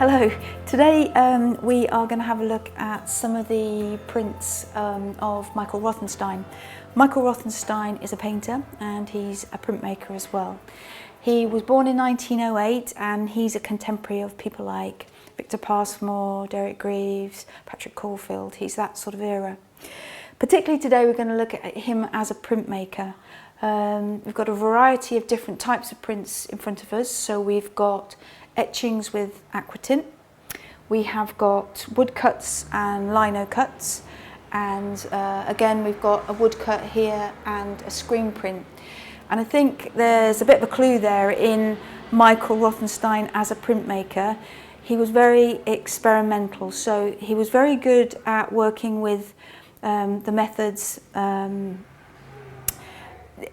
Hello, today we are going to have a look at some of the prints of Michael Rothenstein. Michael Rothenstein is a painter and he's a printmaker as well. He was born in 1908 and he's a contemporary of people like Victor Passmore, Derek Greaves, Patrick Caulfield. He's that sort of era. Particularly today we're going to look at him as a printmaker. We've got a variety of different types of prints in front of us. So we've got etchings with aquatint, we have got woodcuts and linocuts, and again we've got a woodcut here and a screen print. And I think there's a bit of a clue there in Michael Rothenstein as a printmaker. He was very experimental, so he was very good at working with the methods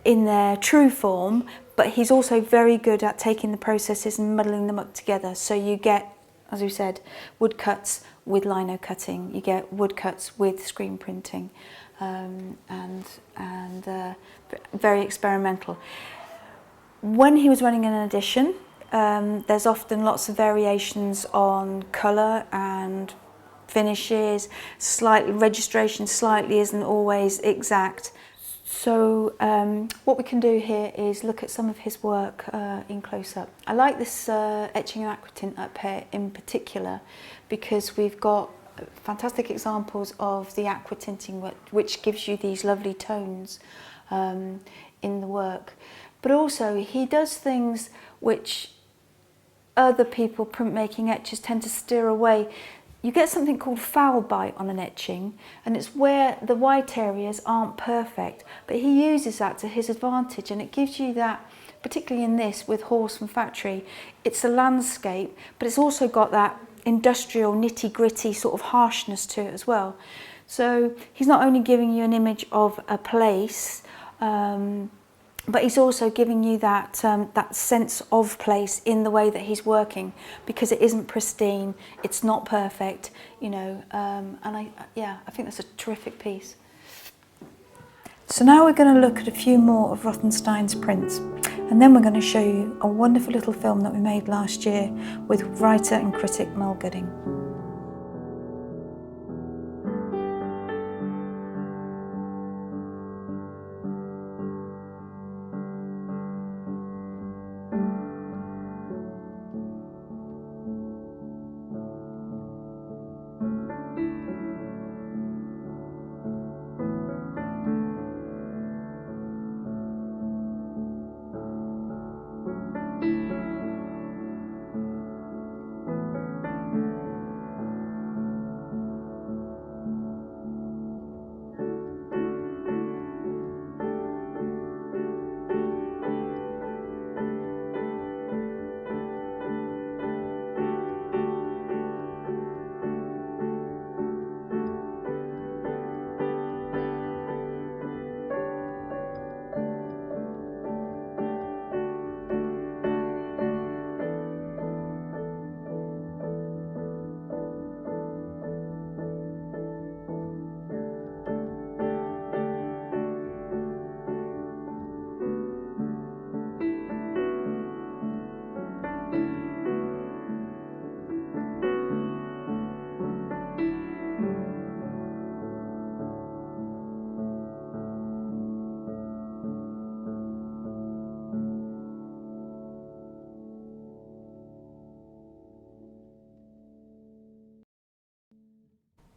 in their true form, but he's also very good at taking the processes and muddling them up together. So you get, as we said, woodcuts with lino cutting, you get woodcuts with screen printing, and very experimental. When he was running an edition, there's often lots of variations on colour and finishes, registration slightly isn't always exact. So what we can do here is look at some of his work in close-up. I like this etching and aquatint up here in particular because we've got fantastic examples of the aquatinting which gives you these lovely tones in the work. But also he does things which other people, printmaking etchers, tend to steer away. You get something called foul bite on an etching, and it's where the white areas aren't perfect, but he uses that to his advantage, and it gives you that, particularly in this with horse and factory, it's a landscape, but it's also got that industrial nitty-gritty sort of harshness to it as well. So he's not only giving you an image of a place, but he's also giving you that that sense of place in the way that he's working, because it isn't pristine, it's not perfect, you know. And I think that's a terrific piece. So now we're going to look at a few more of Rothenstein's prints, and then we're going to show you a wonderful little film that we made last year with writer and critic Mel Gooding.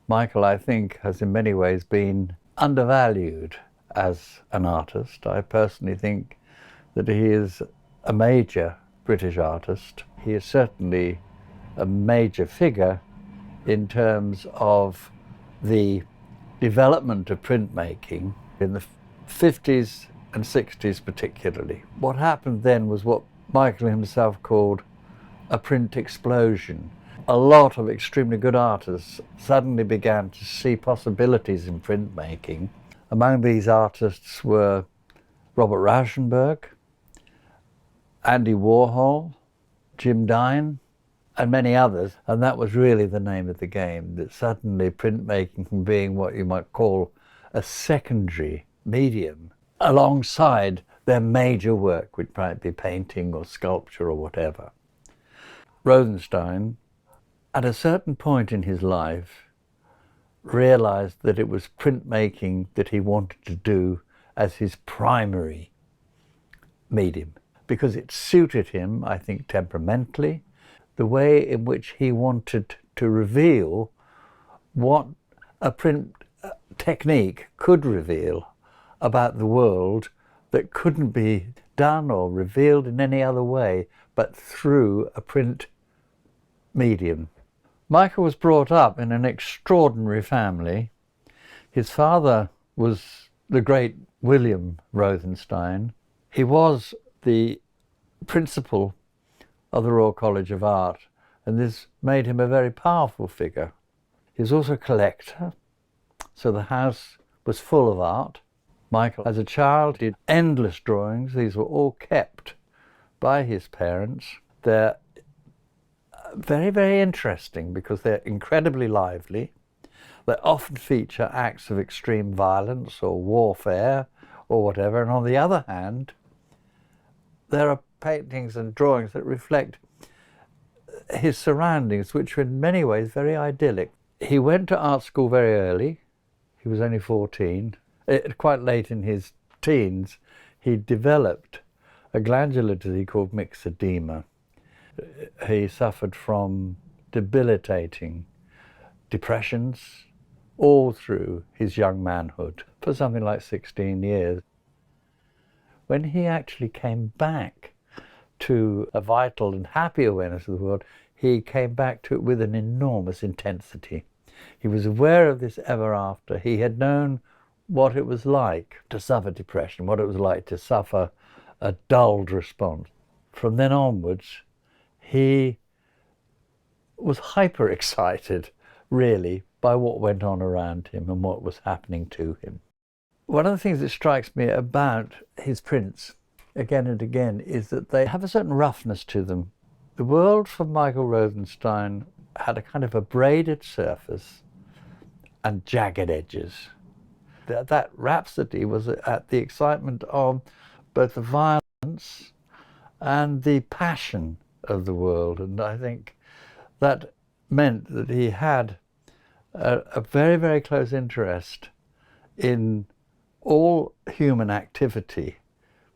Michael, I think, has in many ways been undervalued as an artist. I personally think that he is a major British artist. He is certainly a major figure in terms of the development of printmaking in the 50s and 60s particularly. What happened then was what Michael himself called a print explosion. A lot of extremely good artists suddenly began to see possibilities in printmaking. Among these artists were Robert Rauschenberg, Andy Warhol, Jim Dine, and many others. And that was really the name of the game, that suddenly printmaking from being what you might call a secondary medium alongside their major work, which might be painting or sculpture or whatever. Rothenstein at a certain point in his life, realized that it was printmaking that he wanted to do as his primary medium, because it suited him, I think, temperamentally, the way in which he wanted to reveal what a print technique could reveal about the world that couldn't be done or revealed in any other way but through a print medium. Michael was brought up in an extraordinary family. His father was the great William Rothenstein. He was the principal of the Royal College of Art, and this made him a very powerful figure. He was also a collector, so the house was full of art. Michael, as a child, did endless drawings. These were all kept by his parents. They're very, very interesting because they're incredibly lively. They often feature acts of extreme violence or warfare or whatever. And on the other hand, there are paintings and drawings that reflect his surroundings, which were in many ways very idyllic. He went to art school very early. He was only 14. Quite late in his teens, he developed a glandular disease called myxedema. He suffered from debilitating depressions all through his young manhood for something like 16 years. When he actually came back to a vital and happy awareness of the world, he came back to it with an enormous intensity. He was aware of this ever after. He had known what it was like to suffer depression, what it was like to suffer a dulled response. From then onwards, he was hyper excited, really, by what went on around him and what was happening to him. One of the things that strikes me about his prints, again and again, is that they have a certain roughness to them. The world for Michael Rothenstein had a kind of a braided surface and jagged edges. That rhapsody was at the excitement of both the violence and the passion of the world, and I think that meant that he had a very, very close interest in all human activity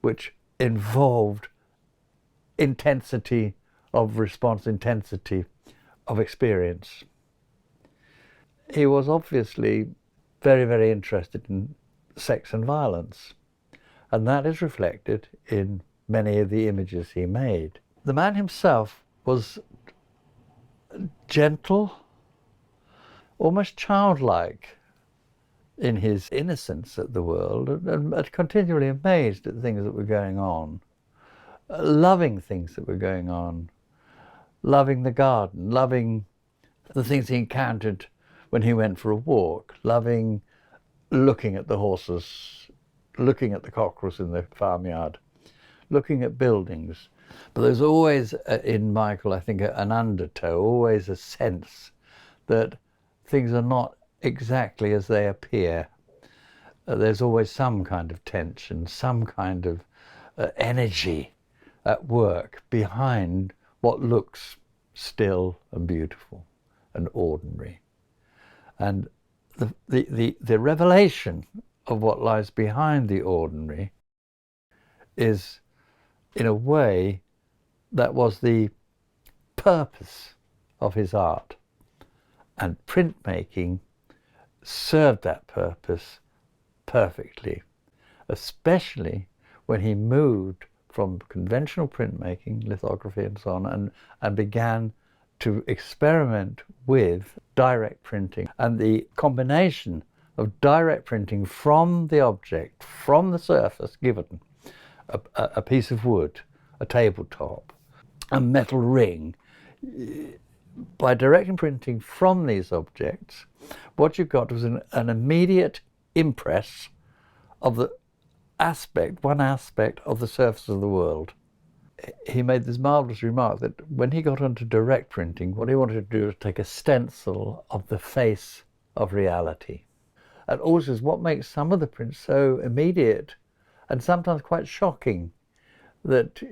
which involved intensity of response, intensity of experience. He was obviously very, very interested in sex and violence, and that is reflected in many of the images he made. The man himself was gentle, almost childlike in his innocence at the world, and continually amazed at things that were going on, loving things that were going on, loving the garden, loving the things he encountered when he went for a walk, loving looking at the horses, looking at the cockerels in the farmyard, looking at buildings. But there's always in Michael, I think, an undertow, always a sense that things are not exactly as they appear. There's always some kind of tension, some kind of energy at work behind what looks still and beautiful and ordinary. And the revelation of what lies behind the ordinary is, in a way, that was the purpose of his art. And printmaking served that purpose perfectly, especially when he moved from conventional printmaking, lithography and so on, and began to experiment with direct printing. And the combination of direct printing from the object, from the surface given, a piece of wood, a tabletop, a metal ring, by direct printing from these objects, what you got was an immediate impress of the aspect, one aspect of the surface of the world. He made this marvelous remark that when he got onto direct printing, what he wanted to do was take a stencil of the face of reality. And also is what makes some of the prints so immediate and sometimes quite shocking that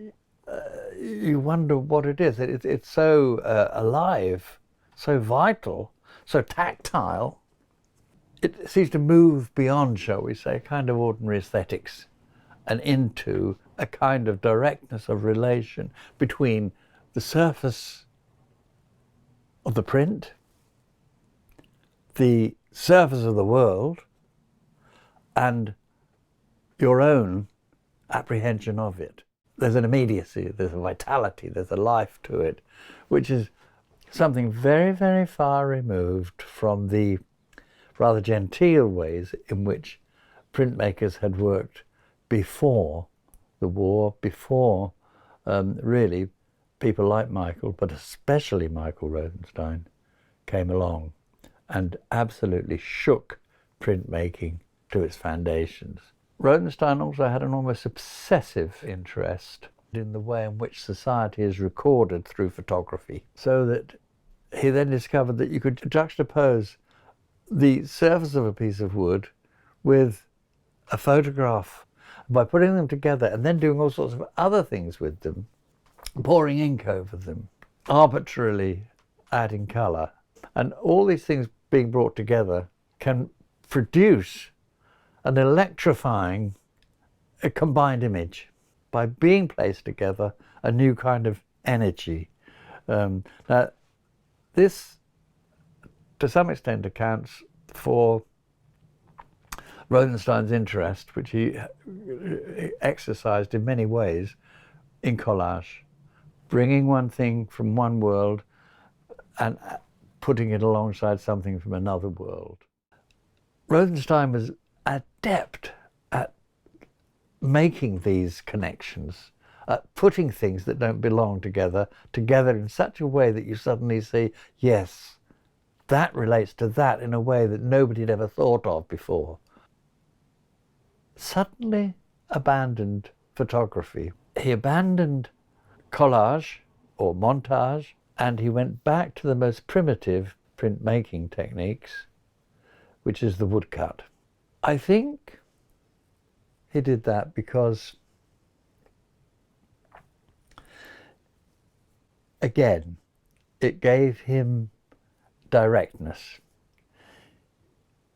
you wonder what it is. It's so alive so vital, so tactile. It seems to move beyond, shall we say, kind of ordinary aesthetics and into a kind of directness of relation between the surface of the print, the surface of the world, and your own apprehension of it. There's an immediacy, there's a vitality, there's a life to it, which is something very, very far removed from the rather genteel ways in which printmakers had worked before the war, before really people like Michael, but especially Michael Rothenstein, came along and absolutely shook printmaking to its foundations. Rothenstein also had an almost obsessive interest in the way in which society is recorded through photography, so that he then discovered that you could juxtapose the surface of a piece of wood with a photograph by putting them together and then doing all sorts of other things with them, pouring ink over them, arbitrarily adding colour. And all these things being brought together can produce an electrifying a combined image by being placed together, a new kind of energy. Now, this to some extent accounts for Rothenstein's interest, which he exercised in many ways in collage, bringing one thing from one world and putting it alongside something from another world. Rothenstein was adept at making these connections, at putting things that don't belong together in such a way that you suddenly see, yes, that relates to that in a way that nobody had ever thought of before. Suddenly abandoned photography. He abandoned collage or montage, and he went back to the most primitive printmaking techniques, which is the woodcut. I think he did that because, again, it gave him directness.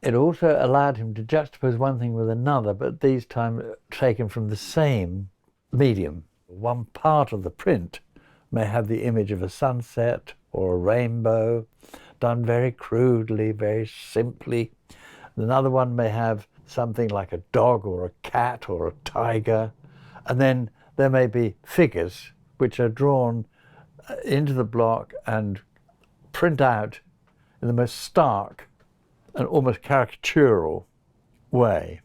It also allowed him to juxtapose one thing with another, but these times taken from the same medium. One part of the print may have the image of a sunset or a rainbow, done very crudely, very simply. Another one may have something like a dog or a cat or a tiger. And then there may be figures which are drawn into the block and print out in the most stark and almost caricatural way.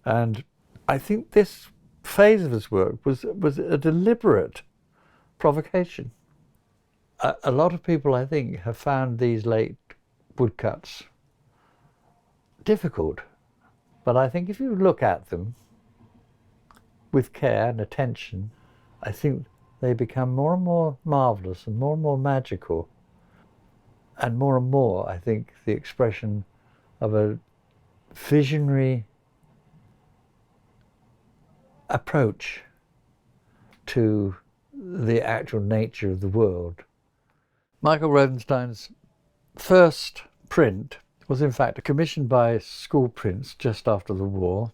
And I think this phase of his work was a deliberate provocation. A lot of people, I think, have found these late woodcuts difficult, but I think if you look at them with care and attention, I think they become more and more marvellous and more magical, and more, I think, the expression of a visionary approach to the actual nature of the world. Michael Rothenstein's first print was in fact commissioned by school prints just after the war.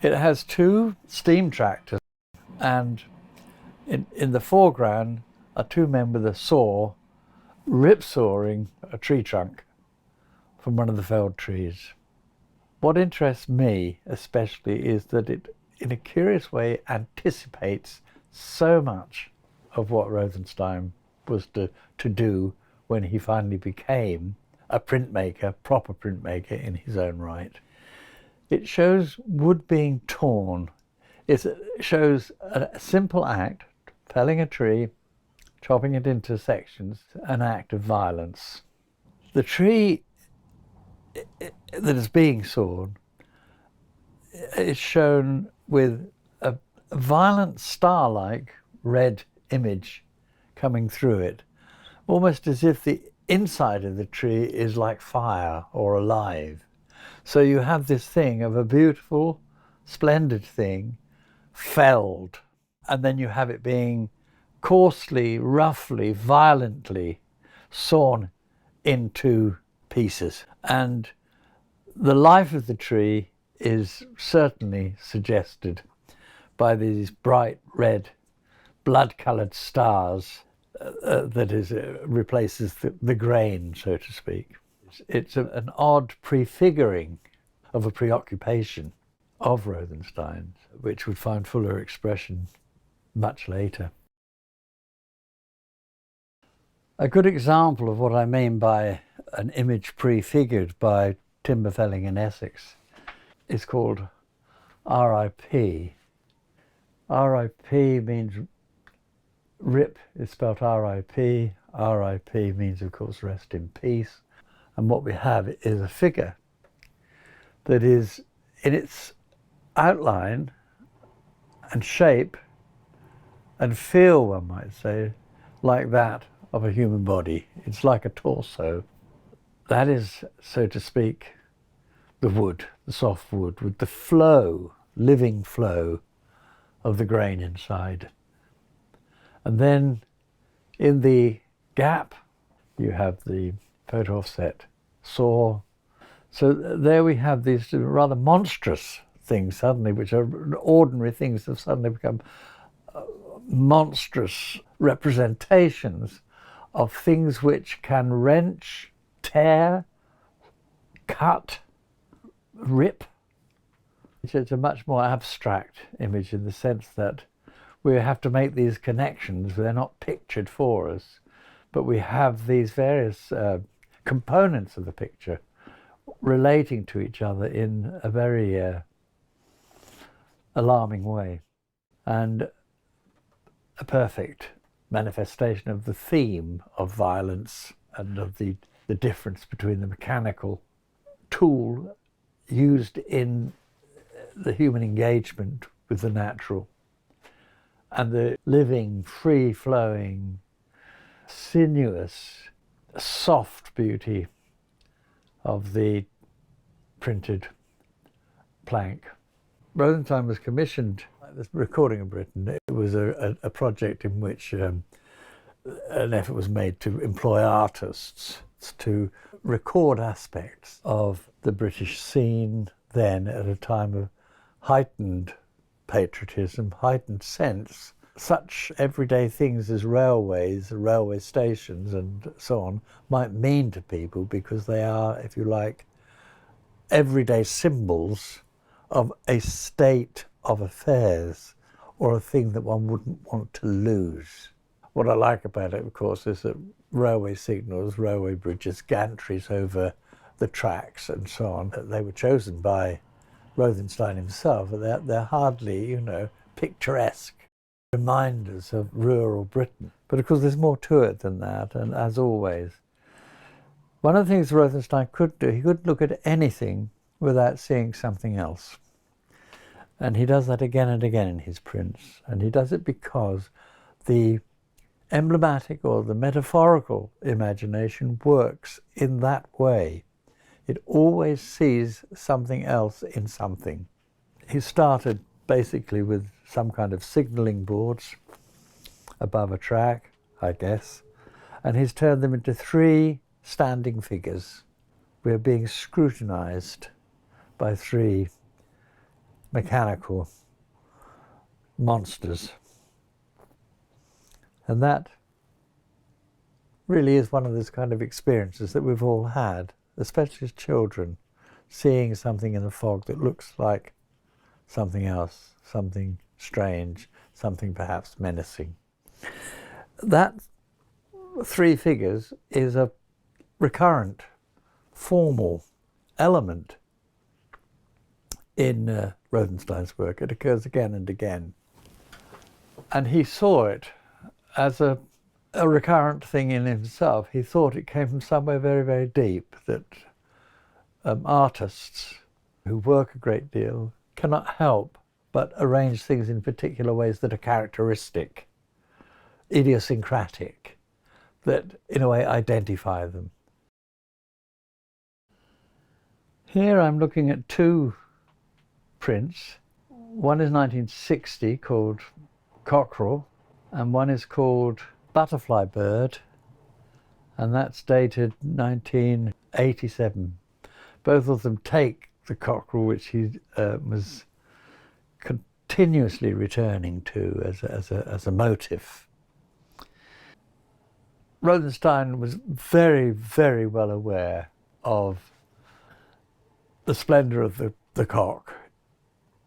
It has two steam tractors, and in the foreground are two men with a saw rip-sawing a tree trunk from one of the felled trees. What interests me especially is that it, in a curious way, anticipates so much of what Rothenstein was to do when he finally became a printmaker, proper printmaker in his own right. It shows wood being torn. It shows a simple act, felling a tree, chopping it into sections, an act of violence. The tree that is being sawn is shown with a violent star-like red image coming through it, almost as if the inside of the tree is like fire or alive. So you have this thing of a beautiful, splendid thing felled, and then you have it being coarsely, roughly, violently sawn into pieces. And the life of the tree is certainly suggested by these bright red blood-coloured stars that replaces the grain, so to speak. It's an odd prefiguring of a preoccupation of Rothenstein's, which would find fuller expression much later. A good example of what I mean by an image prefigured by timber felling in Essex is called RIP. RIP means RIP is spelled RIP. RIP means, of course, rest in peace. And what we have is a figure that is, in its outline and shape and feel, one might say, like that of a human body. It's like a torso. That is, so to speak, the wood, the soft wood, with the flow, living flow of the grain inside. And then in the gap, you have the photo offset saw. So there we have these rather monstrous things suddenly, which are ordinary things, have suddenly become monstrous representations of things which can wrench, tear, cut, rip. It's a much more abstract image in the sense that we have to make these connections. They're not pictured for us, but we have these various components of the picture relating to each other in a very alarming way, and a perfect manifestation of the theme of violence and of the difference between the mechanical tool used in the human engagement with the natural and the living, free-flowing, sinuous, soft beauty of the printed plank. Rothenstein was commissioned by the Recording of Britain. It was a project in which an effort was made to employ artists to record aspects of the British scene then, at a time of heightened patriotism, heightened sense. Such everyday things as railways, railway stations and so on might mean to people because they are, if you like, everyday symbols of a state of affairs or a thing that one wouldn't want to lose. What I like about it, of course, is that railway signals, railway bridges, gantries over the tracks and so on, they were chosen by Rothenstein himself. They're hardly, you know, picturesque reminders of rural Britain. But of course there's more to it than that, and as always, one of the things Rothenstein could do, he could look at anything without seeing something else. And he does that again and again in his prints. And he does it because the emblematic or the metaphorical imagination works in that way. It always sees something else in something. He started basically with some kind of signalling boards above a track, I guess, and he's turned them into 3 standing figures. We're being scrutinized by 3 mechanical monsters. And that really is one of those kind of experiences that we've all had, especially as children, seeing something in the fog that looks like something else, something strange, something perhaps menacing. That 3 figures is a recurrent, formal element in Rothenstein's work. It occurs again and again. And he saw it as a recurrent thing in himself. He thought it came from somewhere very, very deep, that artists who work a great deal cannot help but arrange things in particular ways that are characteristic, idiosyncratic, that in a way identify them. Here I'm looking at 2 prints. One is 1960 called Cockerel, and one is called Butterfly Bird, and that's dated 1987. Both of them take the cockerel, which he was continuously returning to as a motif. Rothenstein was very, very well aware of the splendour of the cock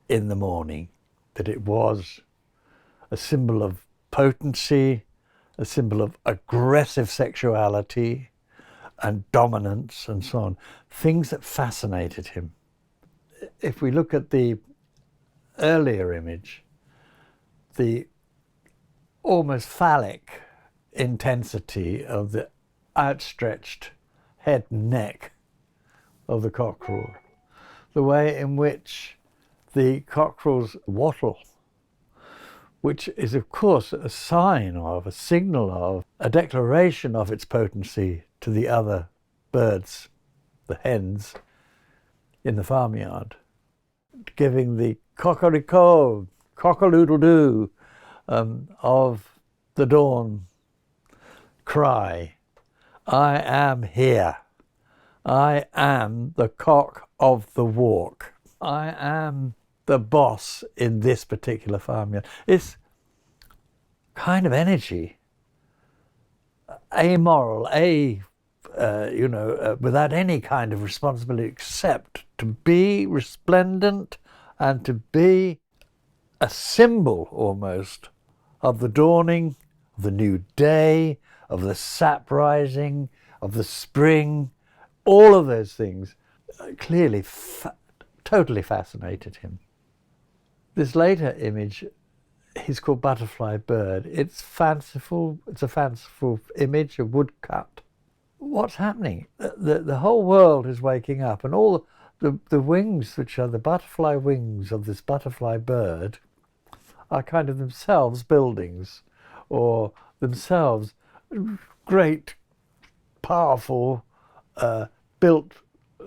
in the morning, that it was a symbol of potency, a symbol of aggressive sexuality and dominance and so on, things that fascinated him. If we look at the earlier image, the almost phallic intensity of the outstretched head and neck of the cockerel, the way in which the cockerels wattle, which is of course a sign of, a signal of, a declaration of its potency to the other birds, the hens, in the farmyard, giving the cocorico, cock-a-doodle-doo of the dawn cry. I am here. I am the cock of the walk. I am the boss in this particular farmyard. It's kind of energy, amoral, without any kind of responsibility except to be resplendent and to be a symbol almost of the dawning, of the new day, of the sap rising, of the spring. All of those things clearly totally fascinated him. This later image, he's called Butterfly Bird. It's fanciful. It's a fanciful image, a woodcut. What's happening? The whole world is waking up, and all the wings, which are the butterfly wings of this butterfly bird, are kind of themselves buildings, or themselves great, powerful,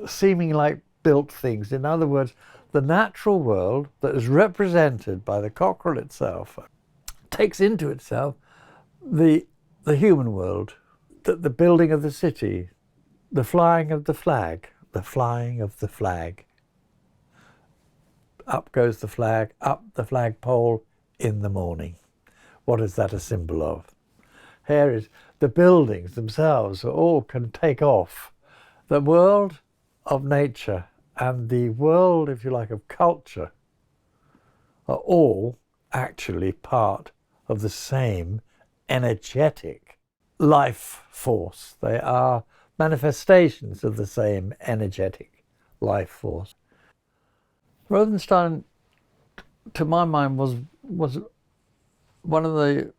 seeming like built things. In other words, the natural world that is represented by the cockerel itself takes into itself the human world, the building of the city, the flying of the flag, the flying of the flag. Up goes the flag, up the flagpole in the morning. What is that a symbol of? Here is the buildings themselves all can take off. The world of nature and the world, if you like, of culture are all actually part of the same energetic life force. They are manifestations of the same energetic life force. Rothenstein, to my mind, was one of the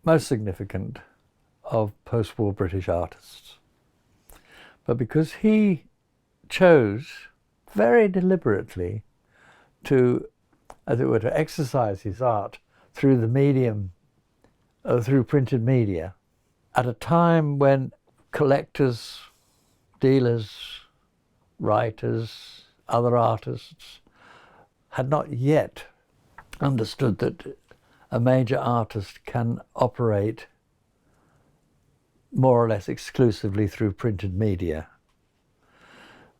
most significant of post-war British artists. But because he chose very deliberately to, as it were, to exercise his art through the medium, through printed media, at a time when collectors, dealers, writers, other artists had not yet understood that a major artist can operate more or less exclusively through printed media.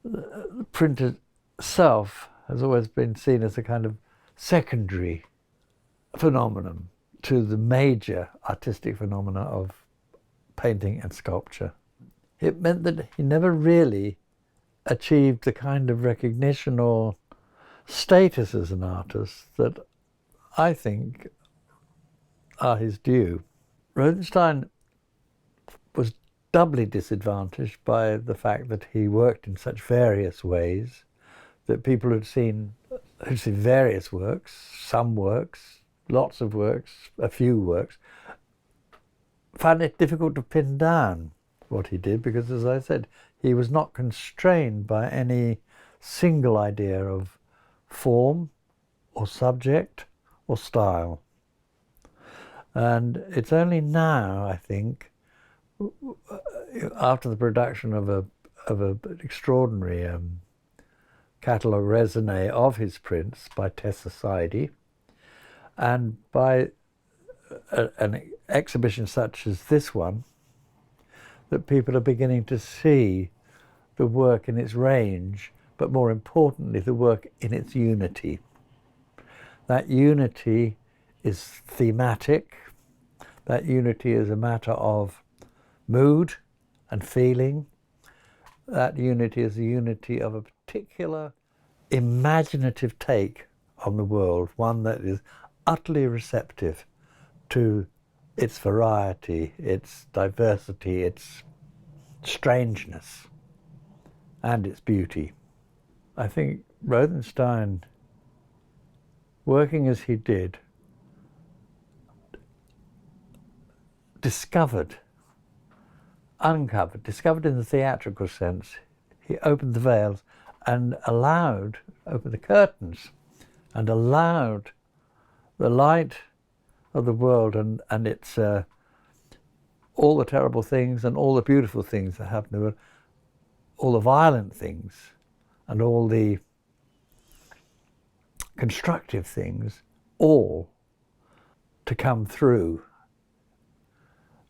The print itself has always been seen as a kind of secondary phenomenon to the major artistic phenomena of painting and sculpture. It meant that he never really achieved the kind of recognition or status as an artist that I think are his due. Rothenstein was doubly disadvantaged by the fact that he worked in such various ways that people who'd seen various works, some works, lots of works, a few works, found it difficult to pin down what he did because, as I said, he was not constrained by any single idea of form or subject or style. And it's only now, I think, after the production of an extraordinary catalogue raisonné of his prints by Tessa Saidi, and by an exhibition such as this one, that people are beginning to see the work in its range, but more importantly, the work in its unity. That unity is thematic. That unity is a matter of mood and feeling. That unity is the unity of a particular imaginative take on the world, one that is utterly receptive to its variety, its diversity, its strangeness, and its beauty. I think Rothenstein, working as he did, discovered in the theatrical sense. He opened the veils and opened the curtains and allowed the light of the world and its all the terrible things and all the beautiful things that happen in the world, all the violent things and all the constructive things, all to come through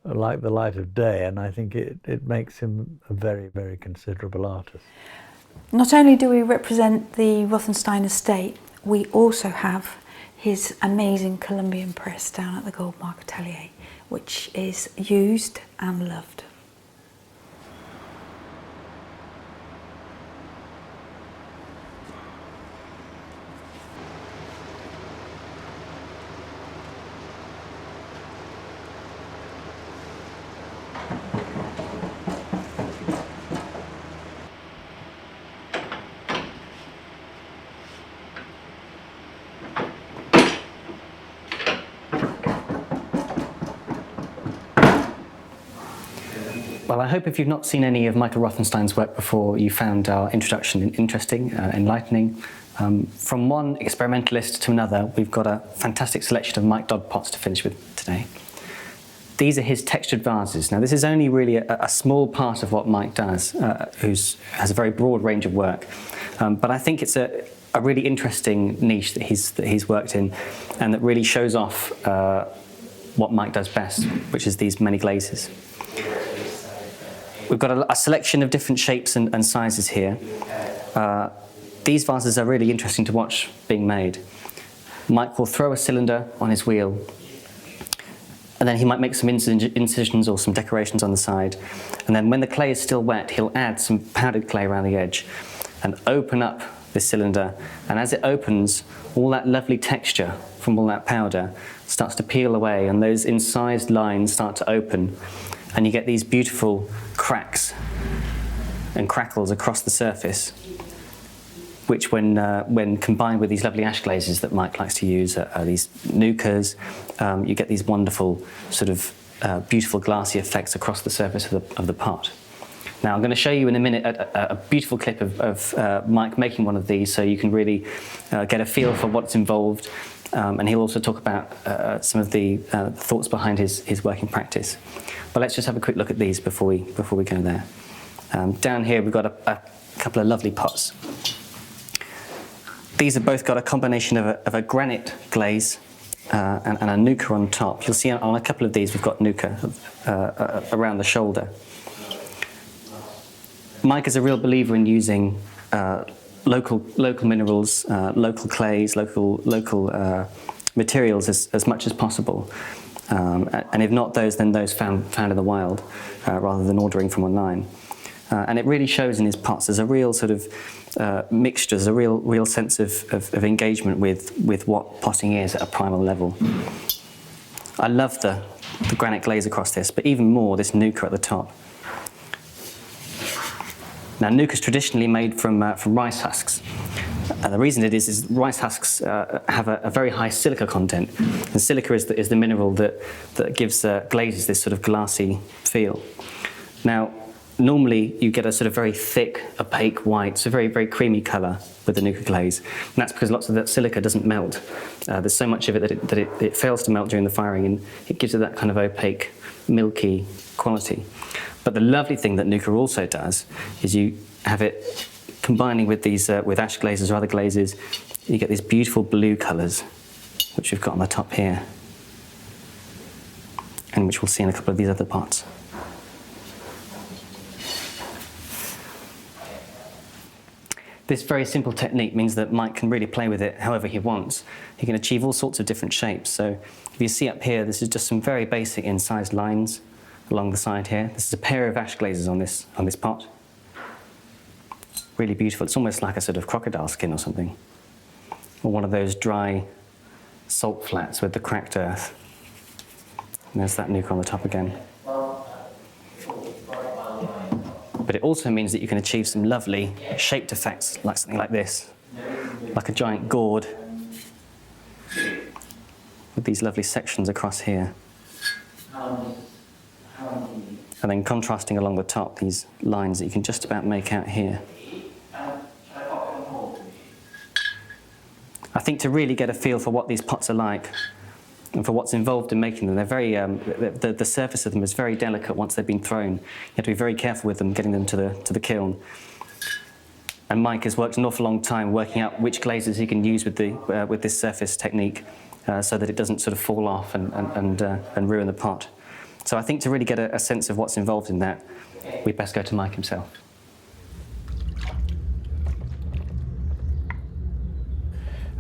like the light of day, and I think it makes him a very, very considerable artist. Not only do we represent the Rothenstein estate, we also have his amazing Colombian press down at the Goldmark Atelier, which is used and loved. Well, I hope if you've not seen any of Michael Rothenstein's work before, you found our introduction interesting, enlightening. From one experimentalist to another, we've got a fantastic selection of Mike Dodd pots to finish with today. These are his textured vases. Now, this is only really a small part of what Mike does, who has a very broad range of work. But I think it's a really interesting niche that he's worked in, and that really shows off what Mike does best, which is these many glazes. We've got a selection of different shapes and sizes here. These vases are really interesting to watch being made. Mike will throw a cylinder on his wheel, and then he might make some incisions or some decorations on the side. And then when the clay is still wet, he'll add some powdered clay around the edge and open up this cylinder. And as it opens, all that lovely texture from all that powder starts to peel away, and those incised lines start to open. And you get these beautiful cracks and crackles across the surface, which when combined with these lovely ash glazes that Mike likes to use, are these nucas, you get these wonderful sort of beautiful glassy effects across the surface of the pot. Now I'm going to show you in a minute a beautiful clip of Mike making one of these, so you can really get a feel for what's involved. And he'll also talk about some of the thoughts behind his working practice. But let's just have a quick look at these before we go there. Down here we've got a couple of lovely pots. These have both got a combination of a granite glaze and a nuca on top. You'll see on a couple of these we've got nuca around the shoulder. Mike is a real believer in using local minerals, local clays, local materials as much as possible. And if not those, then those found in the wild, rather than ordering from online. And it really shows in his pots. There's a real sort of mixture, there's a real sense of engagement with what potting is at a primal level. I love the granite glaze across this, but even more this nuca at the top. Now, nuca is traditionally made from rice husks. And the reason it is rice husks have a very high silica content. And silica is the mineral that gives glazes this sort of glassy feel. Now, normally you get a sort of very thick, opaque white, so very, very creamy colour with the nuca glaze. And that's because lots of that silica doesn't melt. There's so much of it that it fails to melt during the firing, and it gives it that kind of opaque, milky quality. But the lovely thing that nuca also does is you have it combining with these with ash glazes or other glazes, you get these beautiful blue colours, which we've got on the top here, and which we'll see in a couple of these other pots. This very simple technique means that Mike can really play with it however he wants. He can achieve all sorts of different shapes. So if you see up here, this is just some very basic incised lines along the side here. This is a pair of ash glazes on this pot. Really beautiful. It's almost like a sort of crocodile skin or something. Or one of those dry salt flats with the cracked earth. And there's that nuke on the top again. But it also means that you can achieve some lovely shaped effects, like something like this, like a giant gourd, with these lovely sections across here. And then contrasting along the top, these lines that you can just about make out here. I think to really get a feel for what these pots are like, and for what's involved in making them, they're very, the surface of them is very delicate once they've been thrown. You have to be very careful with them, getting them to the kiln. And Mike has worked an awful long time working out which glazes he can use with this surface technique, so that it doesn't sort of fall off and ruin the pot. So I think to really get a sense of what's involved in that, we'd best go to Mike himself.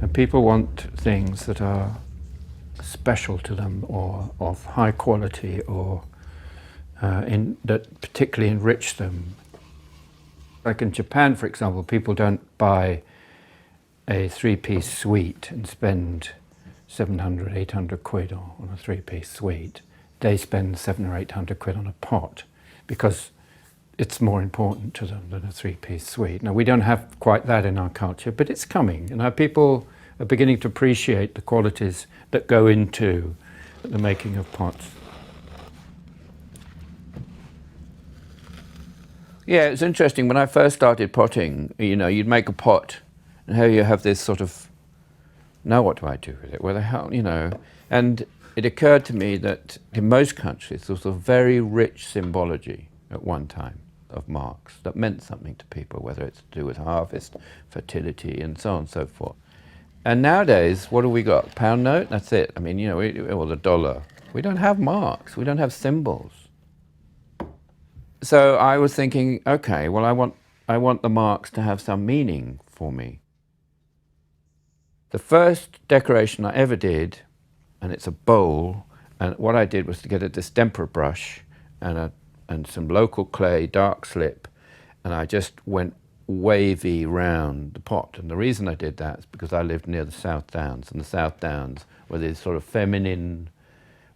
And people want things that are special to them, or of high quality, or that particularly enrich them. Like in Japan, for example, people don't buy a three-piece suite and spend 700, 800 quid on a three-piece suite. They spend 700 or 800 quid on a pot because it's more important to them than a three-piece suite. Now, we don't have quite that in our culture, but it's coming. And our people are beginning to appreciate the qualities that go into the making of pots. Yeah, it's interesting. When I first started potting, you know, you'd make a pot, and here you have this sort of, now what do I do with it? Where the hell, you know? And it occurred to me that in most countries there was a very rich symbology at one time of marks that meant something to people, whether it's to do with harvest, fertility, and so on and so forth. And nowadays, what do we got? Pound note? That's it. I mean, you know, or the dollar. We don't have marks. We don't have symbols. So I was thinking, okay, well, I want the marks to have some meaning for me. The first decoration I ever did, and it's a bowl, and what I did was to get a distemper brush and some local clay, dark slip, and I just went wavy round the pot. And the reason I did that is because I lived near the South Downs, and the South Downs were these sort of feminine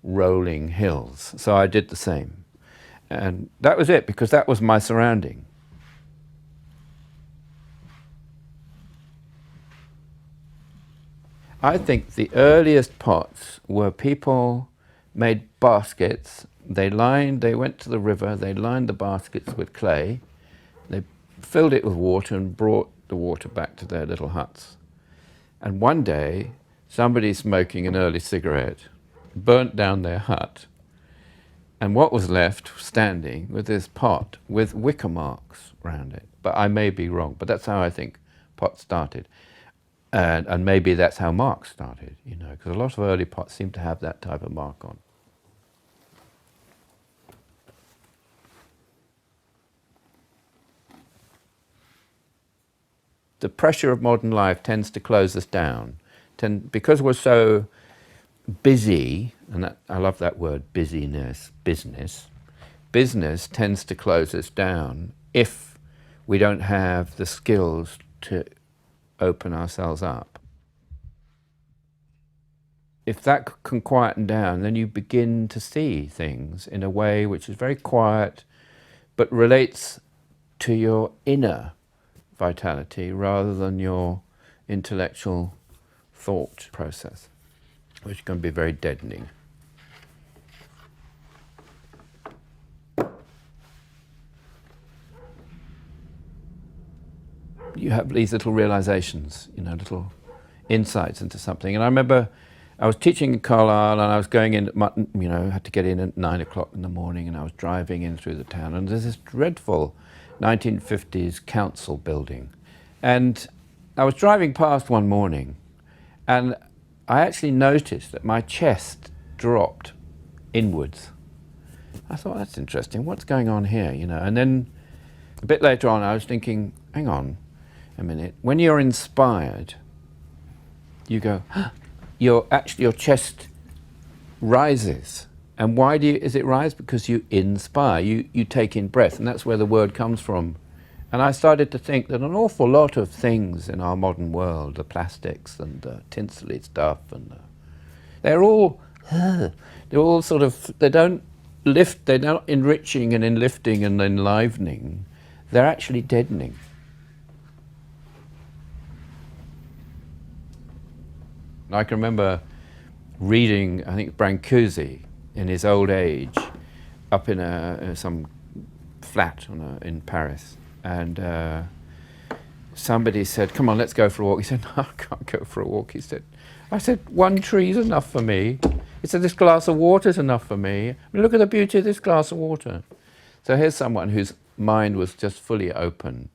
rolling hills. So I did the same. And that was it, because that was my surrounding. I think the earliest pots were people made baskets. They went to the river, they lined the baskets with clay, they filled it with water and brought the water back to their little huts. And one day, somebody smoking an early cigarette burnt down their hut, and what was left standing was this pot with wicker marks around it. But I may be wrong, but that's how I think pots started. And maybe that's how marks started, you know, because a lot of early pots seem to have that type of mark on. The pressure of modern life tends to close us down. Because we're so busy, and I love that word, busyness, business tends to close us down if we don't have the skills to open ourselves up. If that can quieten down, then you begin to see things in a way which is very quiet, but relates to your inner vitality rather than your intellectual thought process, which can be very deadening. You have these little realizations, you know, little insights into something. And I remember I was teaching in Carlisle, and I was going in at Mutton, you know, had to get in at 9 o'clock in the morning, and I was driving in through the town, and there's this dreadful 1950s council building. And I was driving past one morning, and I actually noticed that my chest dropped inwards. I thought, that's interesting, what's going on here, you know? And then a bit later on, I was thinking, hang on, a minute. When you're inspired, you go, your chest rises. And why is it rise? Because you inspire, you take in breath, and that's where the word comes from. And I started to think that an awful lot of things in our modern world, the plastics and the tinsely stuff, and they're all sort of, they don't lift, they're not enriching and enlifting and enlivening, they're actually deadening. I can remember reading, I think, Brancusi in his old age, up in some flat in Paris, and somebody said, "Come on, let's go for a walk." He said, "No, I can't go for a walk." I said, "One tree's enough for me." He said, "This glass of water's enough for me. I mean, look at the beauty of this glass of water." So here's someone whose mind was just fully open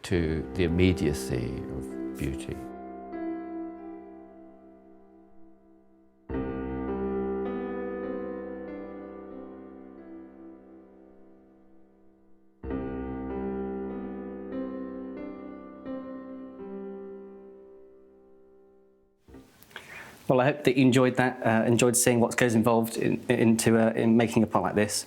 to the immediacy of beauty. Well, I hope that you enjoyed that, enjoyed seeing what goes involved in making a pot like this.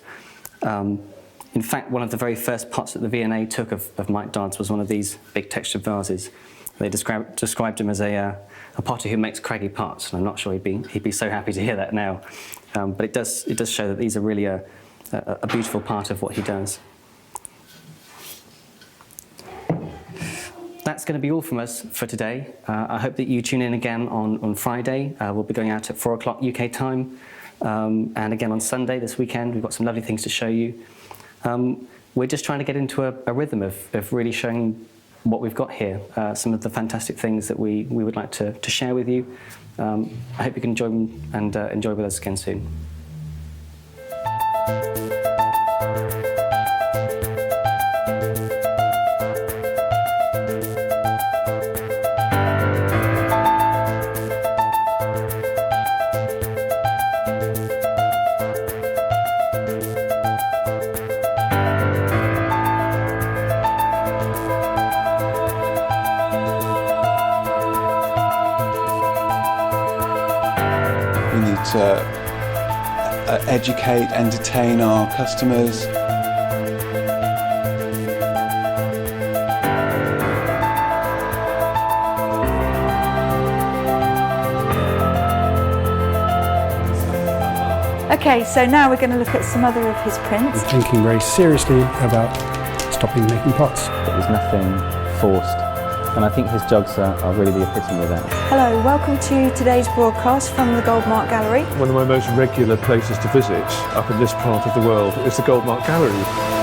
In fact, one of the very first pots that the V&A took of Mike Dodd's was one of these big textured vases. They described him as a potter who makes craggy pots, and I'm not sure he'd be so happy to hear that now. But it does show that these are really a beautiful part of what he does. That's going to be all from us for today. I hope that you tune in again on Friday. We'll be going out at 4 o'clock UK time. And again on Sunday this weekend. We've got some lovely things to show you. We're just trying to get into a rhythm of really showing what we've got here, some of the fantastic things that we would like to share with you. I hope you can enjoy them and enjoy with us again soon. We need to educate, entertain our customers. Okay, so now we're going to look at some other of his prints. He's thinking very seriously about stopping making pots. There's nothing forced, and I think his jogs are really the epitome of that. Hello, welcome to today's broadcast from the Goldmark Gallery. One of my most regular places to visit up in this part of the world is the Goldmark Gallery.